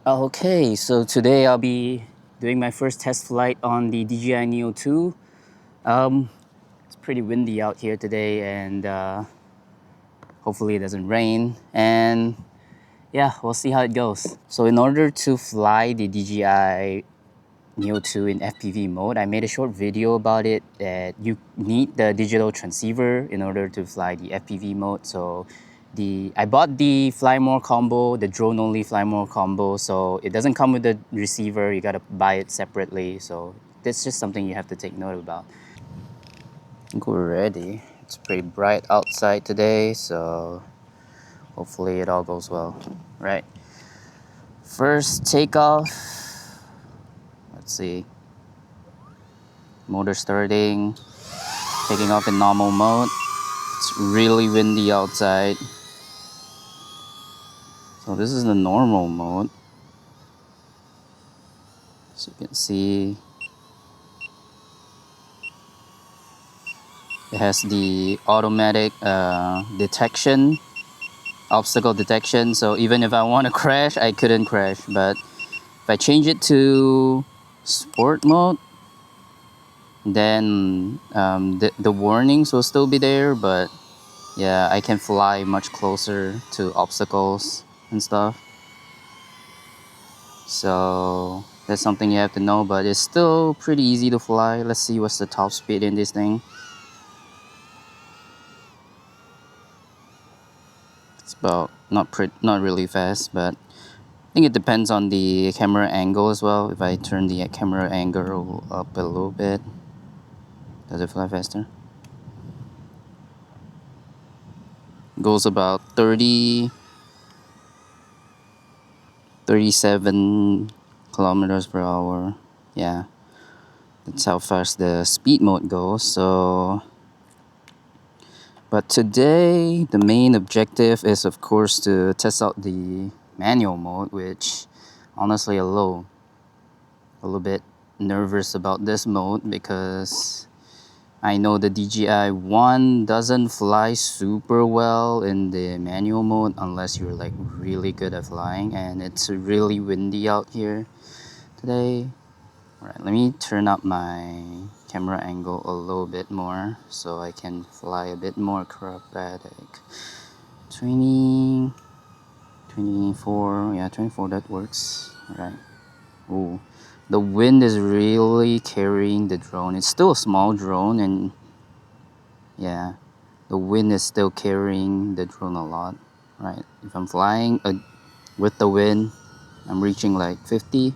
Okay, so today I'll be doing my first test flight on the DJI NEO 2. It's pretty windy out here today, and hopefully it doesn't rain. And yeah, we'll see how it goes. So in order to fly the DJI NEO 2 in FPV mode, I made a short video about it that you need the digital transceiver in order to fly the FPV mode. So I bought the fly more combo, the drone only fly more combo. So it doesn't come with the receiver. You gotta buy it separately. So that's just something you have to take note about. I think we're ready. It's pretty bright outside today, so hopefully it all goes well. Right. First takeoff. Let's see. Motor starting. Taking off in normal mode. It's really windy outside. So this is the normal mode. So you can see it has the automatic detection, obstacle detection. So even if I want to crash, I couldn't crash. But if I change it to sport mode, then the warnings will still be there, but yeah, I can fly much closer to obstacles and stuff. So that's something you have to know, but it's still pretty easy to fly. Let's see what's the top speed in this thing. It's about not really fast, but I think it depends on the camera angle as well. If I turn the camera angle up a little bit, does it fly faster? Goes about 37 kilometers per hour. Yeah, that's how fast the speed mode goes. So but today the main objective is of course to test out the manual mode, which honestly a little bit nervous about this mode because I know the DJI one doesn't fly super well in the manual mode unless you're like really good at flying, and it's really windy out here today. Alright, let me turn up my camera angle a little bit more so I can fly a bit more acrobatic. 20, 24, yeah, 24, that works. Alright. Ooh, the wind is really carrying the drone. It's still a small drone, and yeah, the wind is still carrying the drone a lot. Right, if I'm flying with the wind, I'm reaching like 50.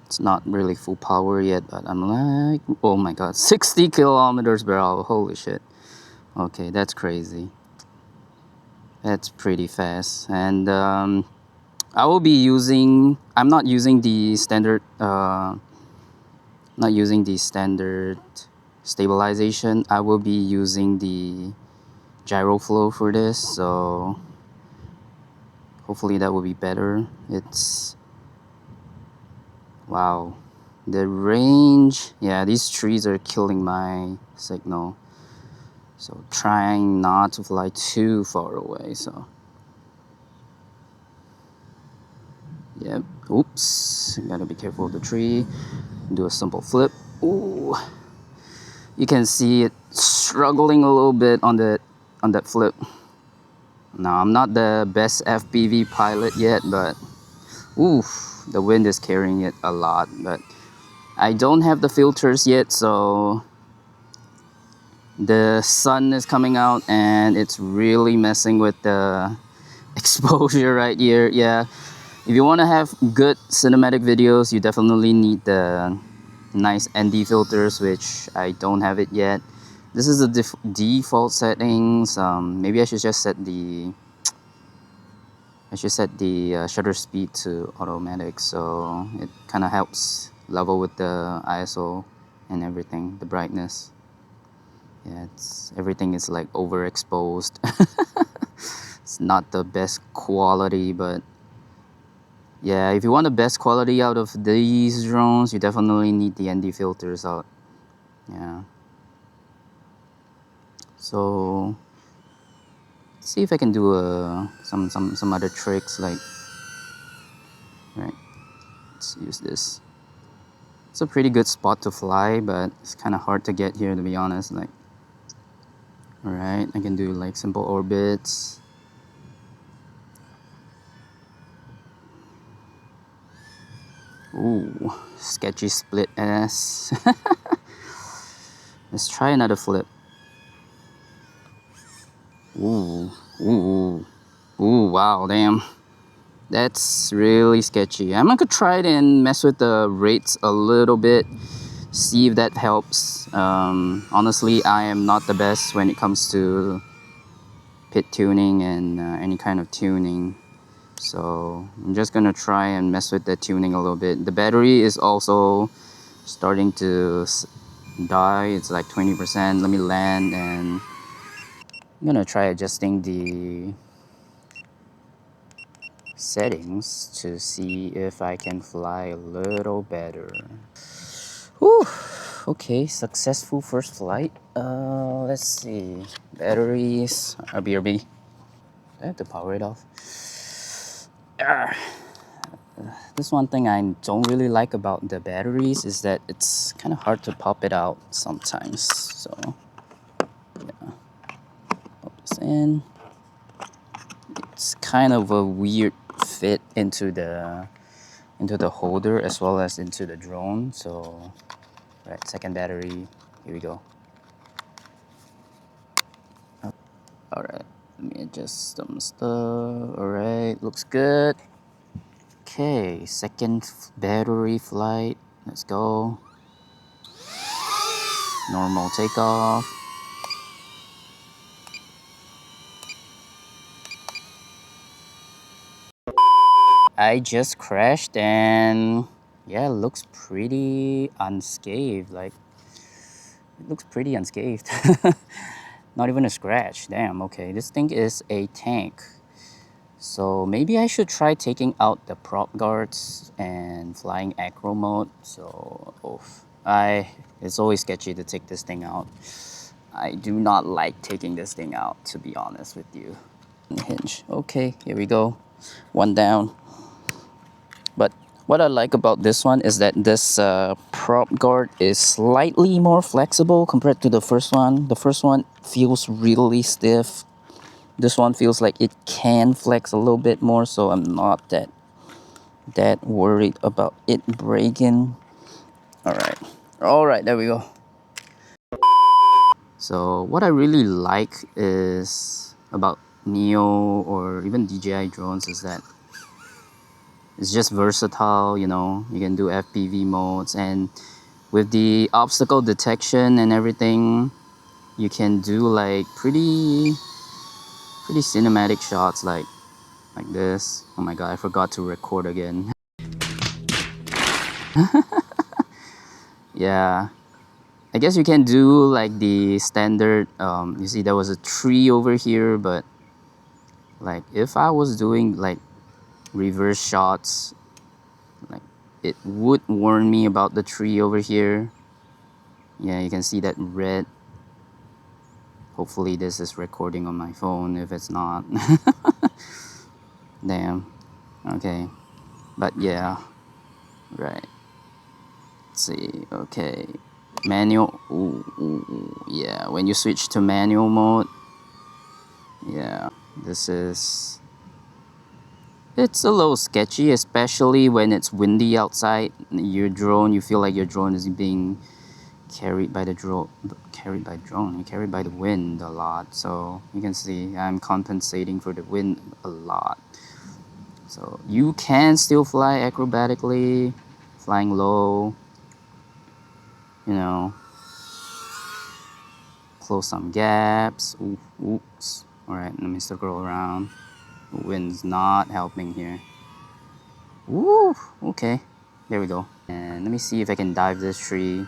It's not really full power yet, but I'm like, oh my god, 60 kilometers per hour. Holy shit. Okay, that's crazy. That's pretty fast. And I will be using, I'm not using the standard stabilization. I will be using the gyro flow for this, so hopefully that will be better. It's wow, the range, yeah, these trees are killing my signal, so trying not to fly too far away. So yep, oops, gotta be careful of the tree. Do a simple flip. Ooh, you can see it struggling a little bit on that flip. Now I'm not the best FPV pilot yet, but oof, the wind is carrying it a lot. But I don't have the filters yet, so the sun is coming out and it's really messing with the exposure right here. Yeah, if you want to have good cinematic videos, you definitely need the nice ND filters, which I don't have it yet. This is the default settings. Maybe I should just set the shutter speed to automatic, so it kind of helps level with the ISO and everything, the brightness. Yeah, everything is like overexposed. It's not the best quality, but yeah, if you want the best quality out of these drones, you definitely need the ND filters out. Yeah. So let's see if I can do some other tricks, like Right, let's use this. It's a pretty good spot to fly, but it's kind of hard to get here, to be honest. Like, all right, I can do like simple orbits. Ooh, sketchy split S. Let's try another flip. Ooh, ooh, ooh, wow, damn. That's really sketchy. I'm gonna try it and mess with the rates a little bit, see if that helps. Honestly, I am not the best when it comes to pit tuning and any kind of tuning. So I'm just gonna try and mess with the tuning a little bit. The battery is also starting to die. It's like 20%. Let me land, and I'm gonna try adjusting the settings to see if I can fly a little better. Whew. Okay, successful first flight. Let's see. Batteries. BRB. I have to power it off. This one thing I don't really like about the batteries is that it's kind of hard to pop it out sometimes. So, yeah. Pop this in. It's kind of a weird fit into the holder as well as into the drone. So, right, second battery. Here we go. All right, let me adjust some stuff. All right, looks good. Okay, second battery flight. Let's go. Normal takeoff. I just crashed and yeah, it looks pretty unscathed. Like, it looks pretty unscathed. Not even a scratch. Damn, okay. This thing is a tank. So maybe I should try taking out the prop guards and flying acro mode. So, it's always sketchy to take this thing out. I do not like taking this thing out, to be honest with you. Hinge. Okay, here we go. One down. But what I like about this one is that this prop guard is slightly more flexible compared to the first one. The first one feels really stiff. This one feels like it can flex a little bit more, so I'm not that worried about it breaking. All right, there we go. So what I really like is about Neo or even DJI drones is that it's just versatile. You know, you can do FPV modes, and with the obstacle detection and everything, you can do like pretty cinematic shots like this. Oh my god, I forgot to record again. Yeah, I guess you can do like the standard. You see there was a tree over here, but like if I was doing like reverse shots, like it would warn me about the tree over here. Yeah, you can see that red. Hopefully this is recording on my phone. If it's not, damn. Okay, but yeah, right. Let's see. Okay, manual. Ooh, yeah. When you switch to manual mode, yeah, this is. It's a little sketchy, especially when it's windy outside. Your drone, you feel like your drone is being carried by the drone. Carried by the wind a lot. So you can see I'm compensating for the wind a lot. So you can still fly acrobatically, flying low. You know, close some gaps. Oops. All right, let me circle around. The wind's not helping here. Woo. Okay. There we go. And let me see if I can dive this tree.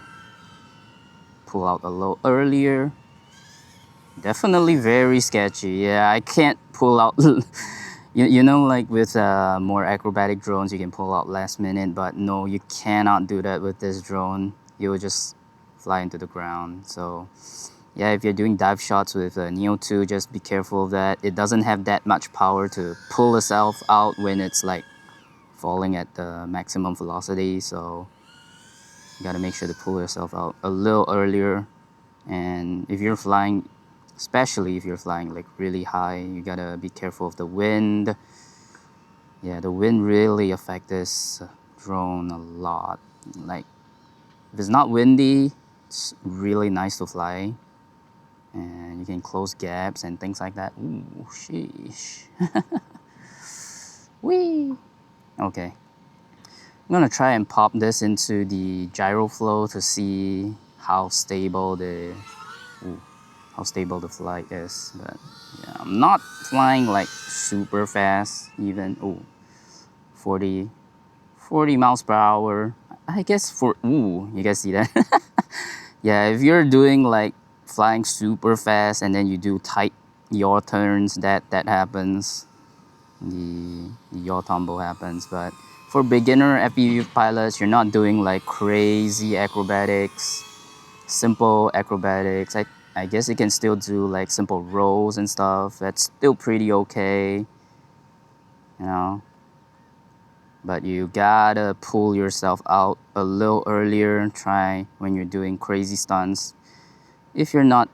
Pull out a low earlier. Definitely very sketchy. Yeah, I can't pull out. You know, like with more acrobatic drones, you can pull out last minute, but no, you cannot do that with this drone. You will just fly into the ground. So, yeah, if you're doing dive shots with Neo 2, just be careful of that. It doesn't have that much power to pull itself out when it's like falling at the maximum velocity, so you gotta make sure to pull yourself out a little earlier. And if you're flying, especially if you're flying like really high, you gotta be careful of the wind. Yeah, the wind really affects this drone a lot. Like, if it's not windy, it's really nice to fly, and you can close gaps and things like that. Ooh, sheesh. Whee! Okay. I'm gonna try and pop this into the gyro flow to see how stable the flight is. But yeah, I'm not flying like super fast, even 40 miles per hour. I guess you guys see that? Yeah, if you're doing like flying super fast and then you do tight yaw turns, that happens. The yaw tumble happens. But for beginner FPV pilots, you're not doing like crazy acrobatics, simple acrobatics. I guess you can still do like simple rolls and stuff. That's still pretty okay, you know. But you gotta pull yourself out a little earlier. Try when you're doing crazy stunts. If you're not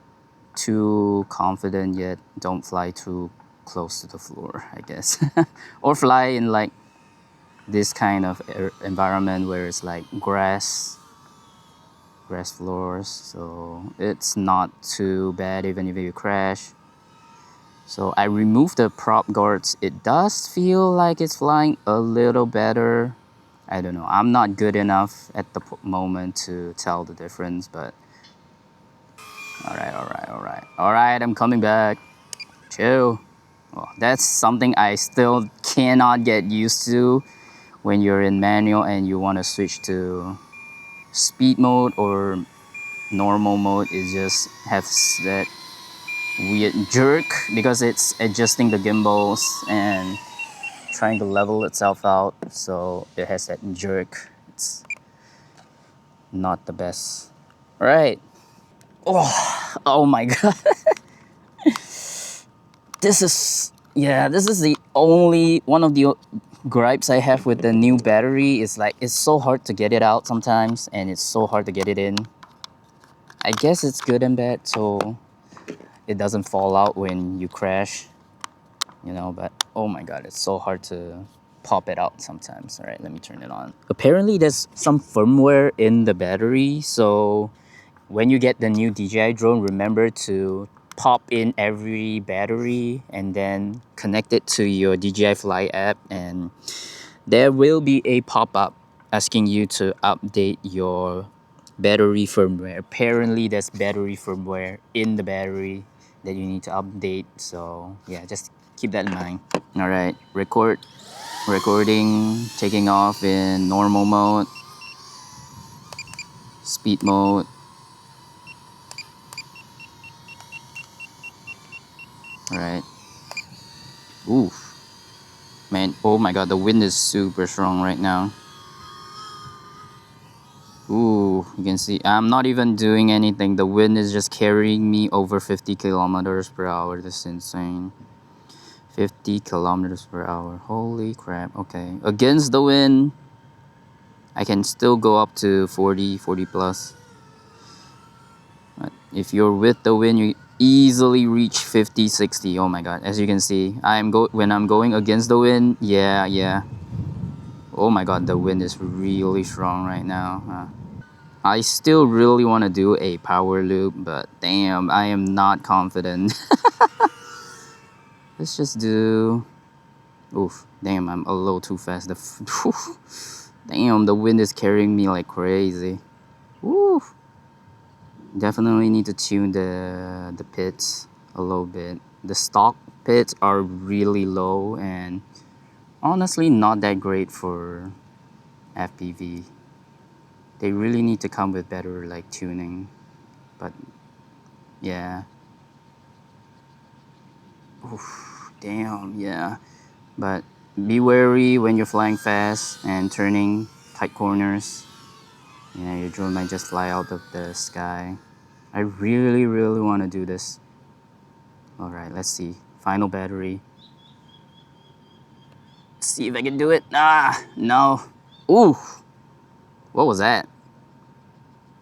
too confident yet, don't fly too close to the floor, I guess. Or fly in like this kind of environment where it's like grass floors, so it's not too bad even if you crash. So I removed the prop guards. It does feel like it's flying a little better. I don't know, I'm not good enough at the moment to tell the difference, but all right, I'm coming back. Chill. Well, that's something I still cannot get used to when you're in manual and you want to switch to speed mode or normal mode. It just has that weird jerk because it's adjusting the gimbals and trying to level itself out, so it has that jerk. It's not the best. All right. Oh my god. This is the only one of the gripes I have with the new battery. Is like it's so hard to get it out sometimes, and it's so hard to get it in. I guess it's good and bad, so it doesn't fall out when you crash, you know. But oh my god, it's so hard to pop it out sometimes. All right, let me turn it on. Apparently there's some firmware in the battery, so when you get the new DJI drone, remember to pop in every battery and then connect it to your DJI Fly app, and there will be a pop-up asking you to update your battery firmware. Apparently there's battery firmware in the battery that you need to update, so yeah, just keep that in mind. All right, recording, taking off in normal mode, speed mode. All right. Oof. Man, oh my god, the wind is super strong right now. Ooh, you can see I'm not even doing anything. The wind is just carrying me over 50 kilometers per hour. This is insane. 50 kilometers per hour. Holy crap. Okay. Against the wind, I can still go up to 40 plus. But if you're with the wind, you easily reach 50, 60. Oh my god. As you can see, when I'm going against the wind, yeah. Oh my god, the wind is really strong right now. I still really want to do a power loop, but damn, I am not confident. Let's just do... Oof, damn, I'm a little too fast. Damn, the wind is carrying me like crazy. Oof. Definitely need to tune the pits a little bit. The stock pits are really low and honestly not that great for FPV. They really need to come with better like tuning, but yeah. Oof, damn, yeah. But be wary when you're flying fast and turning tight corners. Yeah, your drone might just fly out of the sky. I really want to do this. All right, let's see. Final battery. Let's see if I can do it. Ah, no. Ooh, what was that?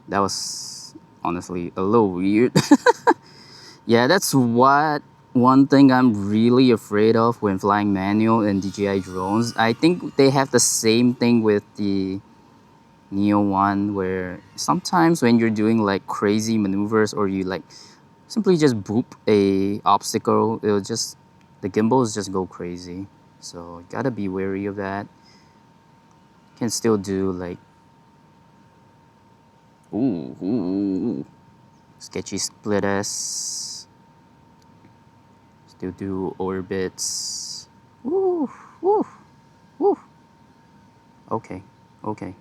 That was honestly a little weird. Yeah, that's one thing I'm really afraid of when flying manual in DJI drones. I think they have the same thing with the Neo one, where sometimes when you're doing like crazy maneuvers or you like simply just boop a obstacle, the gimbals just go crazy. So you gotta be wary of that. Can still do like ooh, sketchy split S. Still do orbits. Woo, woo, woo. Okay, okay.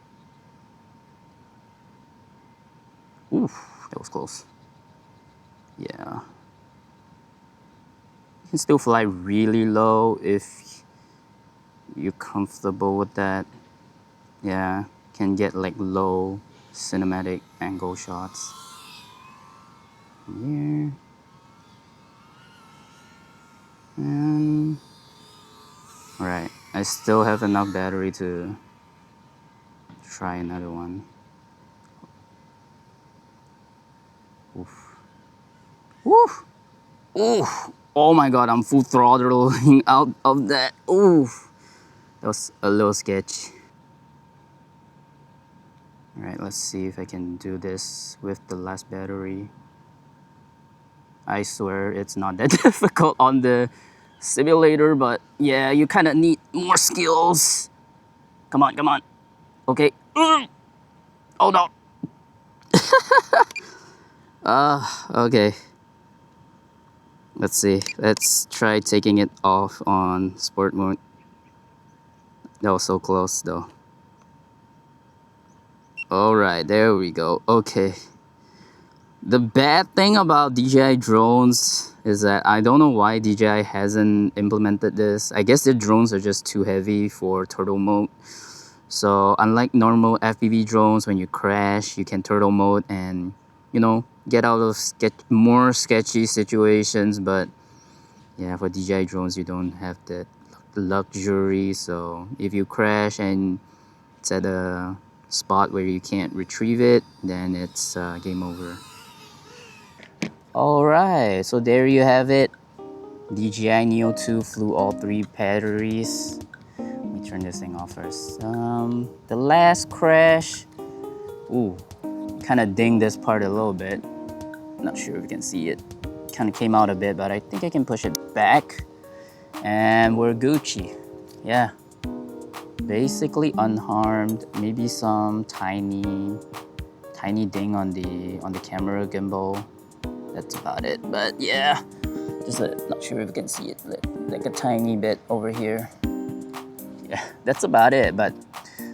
Oof, that was close. Yeah. You can still fly really low if you're comfortable with that. Yeah, can get like low cinematic angle shots. Here. And alright, I still have enough battery to try another one. Oof. Woof! Oof! Oh my god, I'm full throttling out of that. Oof! That was a little sketch. Alright, let's see if I can do this with the last battery. I swear it's not that difficult on the simulator, but yeah, you kind of need more skills. Come on, come on. Okay. Oh no. Okay. Let's see. Let's try taking it off on sport mode. That was so close though. Alright, there we go. Okay. The bad thing about DJI drones is that I don't know why DJI hasn't implemented this. I guess the drones are just too heavy for turtle mode. So unlike normal FPV drones, when you crash, you can turtle mode and, you know, get out of more sketchy situations. But yeah, for DJI drones, you don't have that luxury. So if you crash and it's at a spot where you can't retrieve it, then it's game over. Alright, so there you have it. DJI NEO 2 flew all 3 batteries. Let me turn this thing off first. The last crash, ooh, kind of dinged this part a little bit. Not sure if you can see it. Kind of came out a bit, but I think I can push it back. And we're Gucci. Yeah. Basically unharmed. Maybe some tiny ding on the camera gimbal. That's about it. But yeah, just not sure if you can see it. Like a tiny bit over here. Yeah, that's about it. But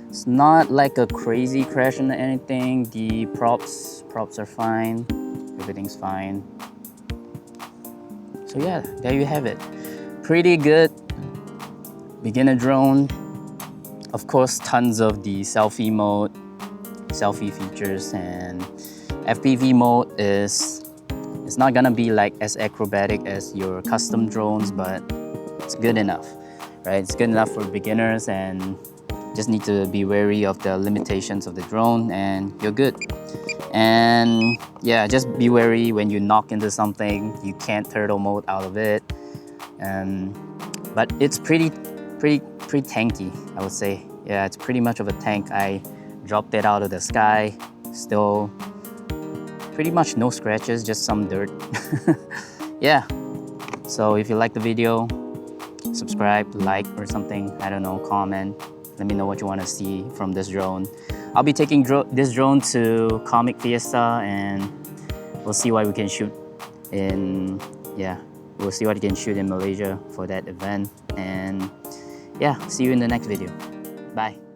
it's not like a crazy crash or anything. The props are fine. Everything's fine. So yeah, there you have it. Pretty good beginner drone. Of course, tons of the selfie mode, selfie features, and FPV mode it's not gonna be like as acrobatic as your custom drones, but it's good enough, right? It's good enough for beginners, and just need to be wary of the limitations of the drone and you're good. And yeah, just be wary when you knock into something, you can't turtle mode out of it. But it's pretty tanky, I would say. Yeah, it's pretty much of a tank. I dropped it out of the sky, still pretty much no scratches, just some dirt. Yeah, so if you like the video, subscribe, like or something, I don't know, comment. Let me know what you want to see from this drone. I'll be taking this drone to Comic Fiesta, and we'll see what we can shoot in, yeah, we'll see what we can shoot in Malaysia for that event. And yeah, see you in the next video. Bye.